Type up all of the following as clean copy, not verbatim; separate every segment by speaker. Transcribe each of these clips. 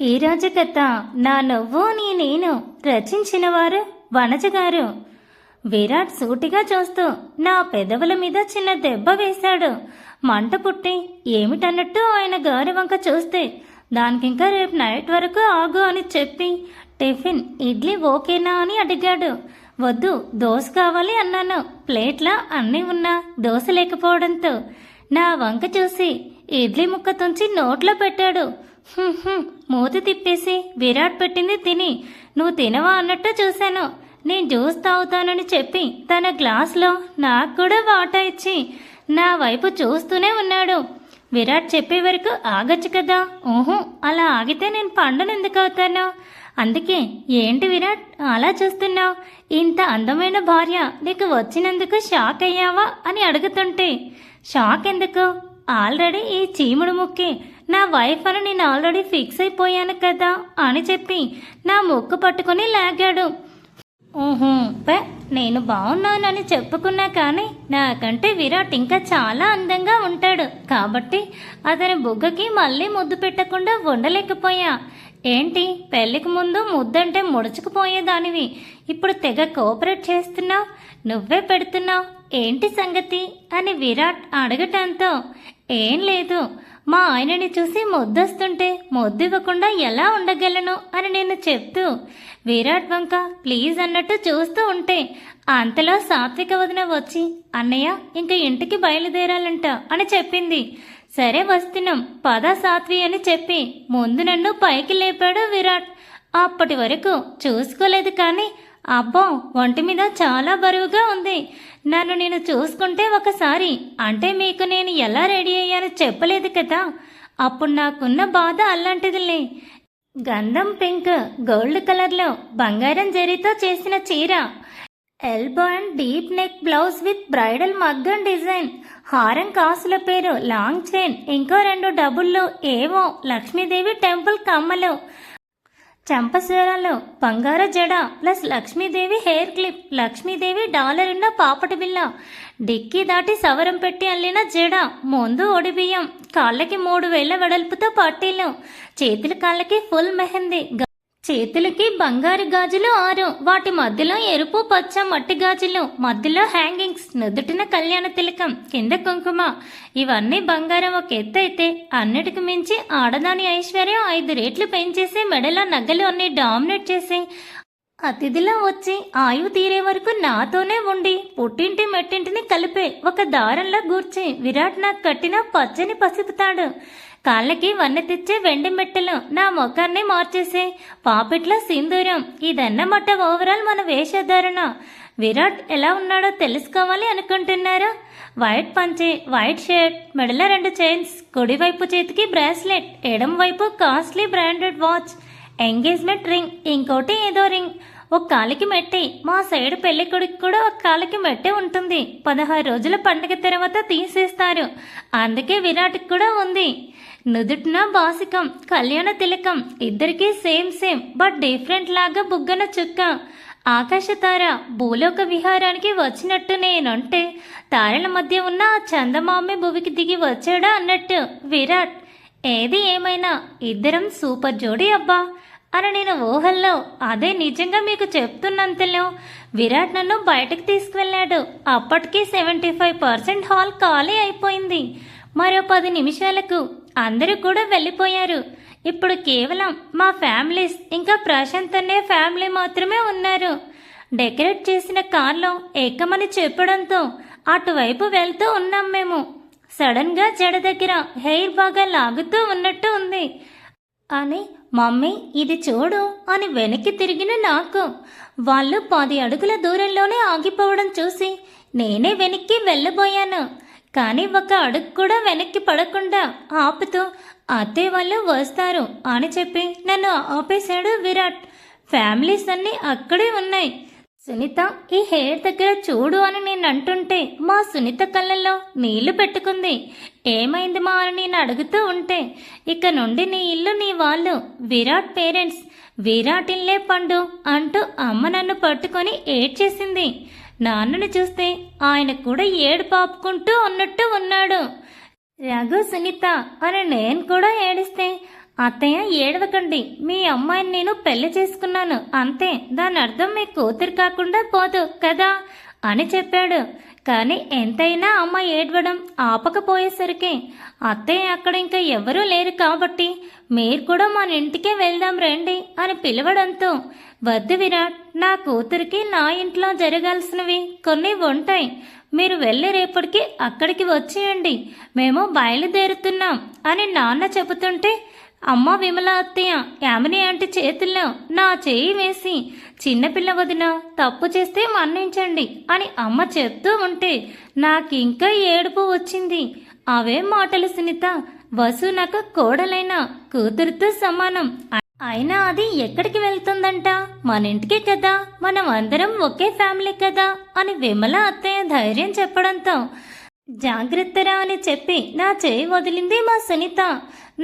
Speaker 1: ఈరోజు కథ నా నువ్వు నీ నేను రచించిన వారు వనజ గారు. విరాట్ సూటిగా చూస్తూ నా పెదవుల మీద చిన్న దెబ్బ వేశాడు. మంట పుట్టి ఏమిటన్నట్టు ఆయన గారి వంక చూస్తే దానికింకా రేపు నైట్ వరకు ఆగు అని చెప్పి టిఫిన్ ఇడ్లీ ఓకేనా అని అడిగాడు. వద్దు, దోశ కావాలి అన్నాను. ప్లేట్లా అన్నీ ఉన్నా దోశ లేకపోవడంతో నా వంక చూసి ఇడ్లీ ముక్క తుంచి నోట్లో పెట్టాడు. మూతి తిప్పేసి విరాట్ పెట్టింది తిని నువ్వు తినవా అన్నట్టు చూశాను. నేను జ్యూస్ తాగుతానని చెప్పి తన గ్లాస్లో నాకు కూడా వాటా ఇచ్చి నా వైపు చూస్తూనే ఉన్నాడు. విరాట్ చెప్పే వరకు ఆగచ్చు కదా. ఊహు, అలా ఆగితే నేను పండును ఎందుకు అవుతాను? అందుకే ఏంటి విరాట్ అలా చూస్తున్నావు? ఇంత అందమైన భార్య నీకు వచ్చినందుకు షాక్ అయ్యావా అని అడుగుతుంటే షాక్ ఎందుకు? ఆల్రెడీ ఈ చీముడు ముక్కి నా వైఫ్ అని నేను ఆల్రెడీ ఫిక్స్ అయిపోయాను కదా అని చెప్పి నా ముక్కు పట్టుకుని లాగాడు. నేను బాగున్నానని చెప్పుకున్నా కానీ నాకంటే విరాట్ ఇంకా చాలా అందంగా ఉంటాడు కాబట్టి అతని బుగ్గకి మళ్ళీ ముద్దు పెట్టకుండా ఉండలేకపోయా. ఏంటి పెళ్లికి ముందు ముద్దంటే ముడుచుకుపోయేదానివి, ఇప్పుడు తెగ కోఆపరేట్ చేస్తున్నావు, నువ్వే పెడుతున్నావు, ఏంటి సంగతి అని విరాట్ అడగటంతో ఏం లేదు, మా ఆయనని చూసి ముద్దొస్తుంటే ముద్దు ఇవ్వకుండా ఎలా ఉండగలను అని నేను చెప్తూ విరాట్ వంక ప్లీజ్ అన్నట్టు చూస్తూ ఉంటే అంతలో సాత్విక వదిన వచ్చి అన్నయ్య ఇంక ఇంటికి బయలుదేరాలంట అని చెప్పింది. సరే వస్తున్నాం పద సాత్వి అని చెప్పి ముందు నన్ను పైకి లేపాడు విరాట్. అప్పటి వరకు చూసుకోలేదు కానీ అబ్బో ఒంటి మీద చాలా బరువుగా ఉంది. నన్ను నేను చూసుకుంటే ఒకసారి అంటే మీకు నేను ఎలా రెడీ అయ్యానో చెప్పలేదు కదా, అప్పుడు నాకున్న బాధ అలాంటిదిలే. గంధం పింక్ గోల్డ్ కలర్లో బంగారం జరీతో చేసిన చీర, elbow and deep neck blouse with bridal మగ్గం డిజైన్, హారం కాసుల పేరు లాంగ్ చైన్, ఇంకో 2 డబ్బుల్లో ఏవో లక్ష్మీదేవి టెంపుల్ కమ్మలు, చంపస్వరాలు బంగారు జడ plus Lakshmidevi hair clip, Lakshmidevi dollar ఉన్న పాపటి బిల్ల, డిక్కీ దాటి సవరం పెట్టి అల్లిన జడ, ముందు ఒడిబియ్యం, కాళ్ళకి 3 వేళ్ల వెడల్పుతో పట్టీలు, చేతుల కాళ్ళకి ఫుల్ మెహందీ, చేతులకి బంగారు గాజులు 6, వాటి మధ్యలో ఎరుపు పచ్చ మట్టి గాజులు, మధ్యలో హ్యాంగింగ్స్, నుదుటిన కళ్యాణ తిలకం, కింద కుంకుమ. ఇవన్నీ బంగారం ఒక ఎత్తు అయితే అన్నిటికి మించి ఆడదాని ఐశ్వర్యం 5 రెట్లు పెంచేసి మెడలో నగలు అన్ని డామినేట్ చేసి అతిథిలో వచ్చి ఆయువు తీరే వరకు నాతోనే ఉండి పుట్టింటి మెట్టింటిని కలిపే ఒక దారంలో గూర్చి విరాట్ నాకు కట్టిన పచ్చని పసుపుతాడు, కాళ్ళకి వన్నె తెచ్చే వెండి మెట్టలు, నా ముఖాన్ని మార్చేసే పాపిట్ల సింధూరం. ఇదన్నమాట ఓవరాల్ మన వేషధారణ. విరాట్ ఎలా ఉన్నాడో తెలుసుకోవాలి అనుకుంటున్నారా? వైట్ పంచె, వైట్ షర్ట్, మెడలో 2 చైన్స్, కుడివైపు చేతికి బ్రాస్లెట్, ఎడం వైపు costly branded watch, engagement ring, ఇంకోటి ఏదో రింగ్, ఒక కాలికి మెట్టి. మా సైడ్ పెళ్లి కొడుకు కూడా ఒక కాలికి మెట్టే ఉంటుంది. 16 రోజుల పండుగ తర్వాత తీసేస్తారు, అందుకే విరాట్కి కూడా ఉంది. నుదుటిన బాసికం, కళ్యాణ తిలకం, ఇద్దరికీ సేమ్ బట్ డిఫరెంట్ లాగా బుగ్గన చుక్క. ఆకాశతార భూలోక విహారానికి వచ్చినట్టు నేనంటే తారల మధ్య ఉన్న ఆ చందమామి భువికి దిగి వచ్చాడా అన్నట్టు విరాట్. ఏది ఏమైనా ఇద్దరం సూపర్ జోడీ అబ్బా అని నేను ఊహల్లో, అదే నిజంగా మీకు చెప్తున్నంతలో విరాట్ నన్ను బయటకు తీసుకువెళ్ళాడు. అప్పటికి 75% హాల్ ఖాళీ అయిపోయింది. మరో 10 నిమిషాలకు అందరూ కూడా వెళ్ళిపోయారు. ఇప్పుడు కేవలం మా ఫ్యామిలీస్ ఇంకా ప్రశాంత్ అనే ఫ్యామిలీ మాత్రమే ఉన్నారు. డెకరేట్ చేసిన కార్లో ఎక్కమని చెప్పడంతో అటువైపు వెళ్తూ ఉన్నాం మేము. సడన్గా జడ దగ్గర హెయిర్ బాగా లాగుతూ ఉన్నట్టు ఉంది అని మమ్మీ ఇది చూడు అని వెనక్కి తిరిగిన నాకు వాళ్ళు 10 అడుగుల దూరంలోనే ఆగిపోవడం చూసి నేనే వెనక్కి వెళ్ళబోయాను. కానీ ఒక అడుగు కూడా వెనక్కి పడకుండా ఆపుతూ అత్తయ్య వాళ్ళు వస్తారు అని చెప్పి నన్ను ఆపేశాడు విరాట్. ఫ్యామిలీస్ అన్నీ అక్కడే ఉన్నాయి. సునీత ఈ హెయిర్ దగ్గర చూడు అని నేను అంటుంటే మా సునీత కళ్ళల్లో నీళ్లు పెట్టుకుంది. ఏమైంది మా అని నేను అడుగుతూ ఉంటే ఇక నుండి నీ ఇల్లు నీ వాళ్ళు, విరాట్ పేరెంట్స్, విరాట్ ఇల్లే పండు అంటూ అమ్మ నన్ను పట్టుకొని ఏడ్చేసింది. నాన్నని చూస్తే ఆయన కూడా ఏడు పాపుకుంటూ ఉన్నట్టు ఉన్నాడు. రఘు సునీత అని నేను కూడా ఏడిస్తే అత్తయ్య ఏడవకండి, మీ అమ్మాయిని నేను పెళ్లి చేసుకున్నాను అంతే, దాని అర్థం మీ కూతురు కాకుండా పోదు కదా అని చెప్పాడు. కానీ ఎంతైనా అమ్మ ఏడవడం ఆపకపోయేసరికి అత్తయ్య అక్కడ ఇంకా ఎవరూ లేరు కాబట్టి మీరు కూడా మన ఇంటికే వెళ్దాం రండి అని పిలవడంతో, వద్దు విరాట్, నా కూతురికి నా ఇంట్లో జరగాల్సినవి కొన్ని ఉంటాయి, మీరు వెళ్ళి రేపటికి అక్కడికి వచ్చేయండి, మేము బయలుదేరుతున్నాం అని నాన్న చెబుతుంటే, అమ్మ విమల అత్తయ్య యామిని ఆంటీ చేతుల్లో నా చేయి వేసి, చిన్నపిల్ల వదిన తప్పు చేస్తే మన్నించండి అని అమ్మ చెప్తూ ఉంటే నాకింకా ఏడుపు వచ్చింది. అవేం మాటలు సునీత, వసు నాకు కోడలైన కూతురుతో సమానం, అయినా అది ఎక్కడికి వెళ్తుందంట, మన ఇంటికే కదా, మనం అందరం ఒకే ఫ్యామిలీ కదా అని విమల అత్తయ్య ధైర్యం చెప్పడంతో, జాగ్రత్తరా అని చెప్పి నా చేయి వదిలింది మా సునీత.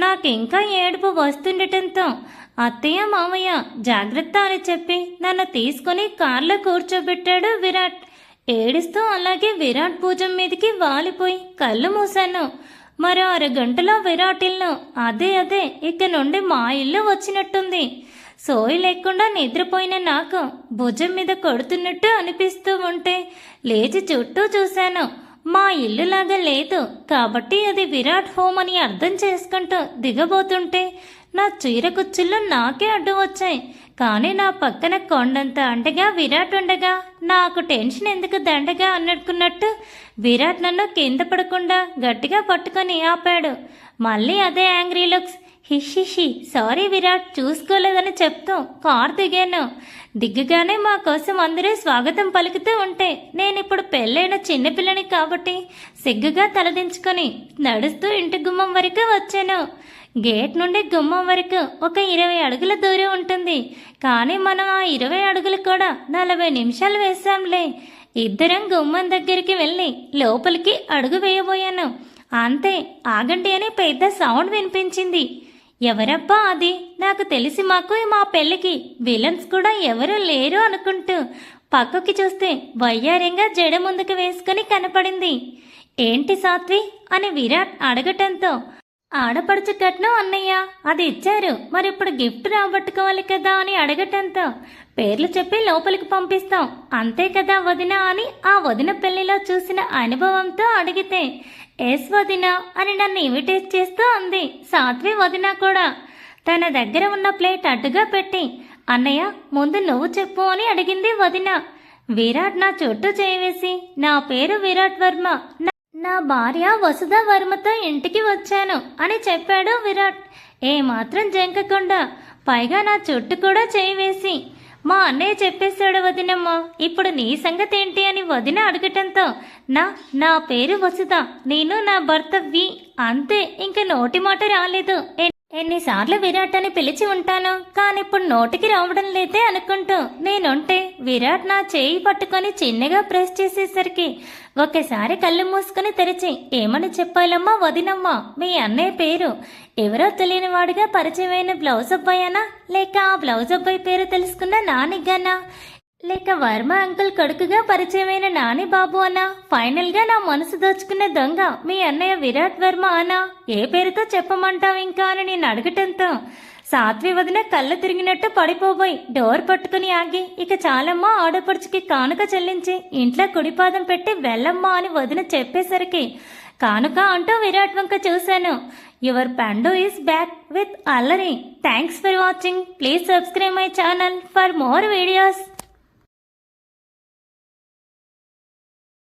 Speaker 1: నాకింకా ఏడుపు వస్తుండటంతో అత్తయ్య మామయ్య జాగ్రత్త అని చెప్పి నన్ను తీసుకుని కార్లో కూర్చోబెట్టాడు విరాట్. ఏడుస్తూ అలాగే విరాట్ భుజం మీదకి వాలిపోయి కళ్ళు మూశాను. మరో 6 గంటలో విరాట్ ఇల్లు, అదే ఇక నుండి మా ఇల్లు వచ్చినట్టుంది. సోయి లేకుండా నిద్రపోయిన నాకు భుజం మీద కొడుతున్నట్టు అనిపిస్తూ ఉంటే లేచి చుట్టూ చూశాను. మా ఇల్లులాగా లేదు కాబట్టి అది విరాట్ హోమ్ అని అర్థం చేసుకుంటూ దిగబోతుంటే నా చీర కుచ్చుల్లో నాకే అడ్డు వచ్చాయి. కానీ నా పక్కన కొండంత అండగా విరాట్ ఉండగా నాకు టెన్షన్ ఎందుకు దండగా అనుకున్నట్టు విరాట్ నన్ను కింద పడకుండా గట్టిగా పట్టుకొని ఆపాడు. మళ్ళీ అదే యాంగ్రీ లుక్స్. హిషిషి సారీ విరాట్, చూసుకోలేదని చెప్తూ కార్ దిగాను. దిగ్గగానే మా కోసం అందరూ స్వాగతం పలుకుతూ ఉంటే నేనిప్పుడు పెళ్ళైన చిన్నపిల్లని కాబట్టి సిగ్గుగా తలదించుకొని నడుస్తూ ఇంటి గుమ్మం వరకు వచ్చాను. గేట్ నుండి గుమ్మం వరకు ఒక 20 అడుగుల దూరం ఉంటుంది. కానీ మనం ఆ 20 అడుగులు కూడా 40 నిమిషాలు వేశాంలే. ఇద్దరం గుమ్మం దగ్గరికి వెళ్ళి లోపలికి అడుగు వేయబోయాను. అంతే, ఆగండి అని పెద్ద సౌండ్ వినిపించింది. ఎవరబ్బా అది, నాకు తెలిసి మాకు మా పెళ్ళికి విలన్స్ కూడా ఎవరూ లేరు అనుకుంటూ పక్కకి చూస్తే వయ్యారంగా జడ ముందుకు వేసుకుని కనపడింది. ఏంటి సాత్వి అని విరాట్ అడగటంతో, ఆడపడుచు కట్నం అన్నయ్య, అది ఇచ్చారు, మరిప్పుడు గిఫ్ట్ రాబట్టుకోవాలి కదా అని అడగటంతో, పేర్లు చెప్పి లోపలికి పంపిస్తాం అంతే కదా వదిన అని ఆ వదిన పెళ్లిలో చూసిన అనుభవంతో అడిగితే, ఎస్ వదిన అని నన్ను ఇమిటేట్ చేస్తూ అంది సాత్వి వదిన కూడా. తన దగ్గర ఉన్న ప్లేట్ అడ్డుగా పెట్టి, అన్నయ్య ముందు నువ్వు చెప్పు అని అడిగింది వదిన. విరాట్ నా చుట్టూ చేయవేసి, నా పేరు విరాట్ వర్మ, నా భార్య వసుధ వర్మతో ఇంటికి వచ్చాను అని చెప్పాడు విరాట్. ఏమాత్రం జంకకుండా, పైగా నా చుట్టూ కూడా చేయవేసి, మా అన్నయ్య చెప్పేశాడు వదినమ్మ, ఇప్పుడు నీ సంగతి ఏంటి అని వదిన అడగటంతో, నా పేరు వసుధ, నేను నా భర్త వి, అంతే, ఇంక నోటి మాట రాలేదు. ఎన్నిసార్లు విరాట్ అని పిలిచి ఉంటాను, కానీ ఇప్పుడు నోటికి రావడం లేదే అనుకుంటూ నేనుంటే విరాట్ నా చేయి పట్టుకొని చిన్నగా ప్రెస్ చేసేసరికి ఒకసారి కళ్ళు మూసుకుని తెరిచి, ఏమని చెప్పాలమ్మా వదినమ్మా, మీ అన్నయ్య పేరు ఎవరో తెలియని వాడిగా పరిచయమైన బ్లౌజ్ అబ్బాయనా, లేక ఆ బ్లౌజ్ అబ్బాయి పేరు తెలుసుకున్న నానిగానా, లేక వర్మ అంకుల్ కొడుకుగా పరిచయమైన నాని బాబు అనా, ఫైనల్ గా నా మనసు దోచుకున్న దొంగ మీ అన్నయ్య విరాట్ వర్మ అనా, ఏ పేరుతో చెప్పమంటావు ఇంకా అని నేను అడగటంతో సాత్వి వదిన కళ్ళు తిరిగినట్టు పడిపోబోయి డోర్ పట్టుకుని ఆగి, ఇక చాలమ్మా, ఆడపడుచుకి కానుక చెల్లించి ఇంట్లో కుడిపాదం పెట్టి వెళ్ళమ్మా అని వదిన చెప్పేసరికి కానుక అంటూ విరాట్ వంక చూశాను. యువర్ పండు ఈస్ బ్యాక్ విత్ అల్లరి. Thanks for watching. Please subscribe my channel for more videos.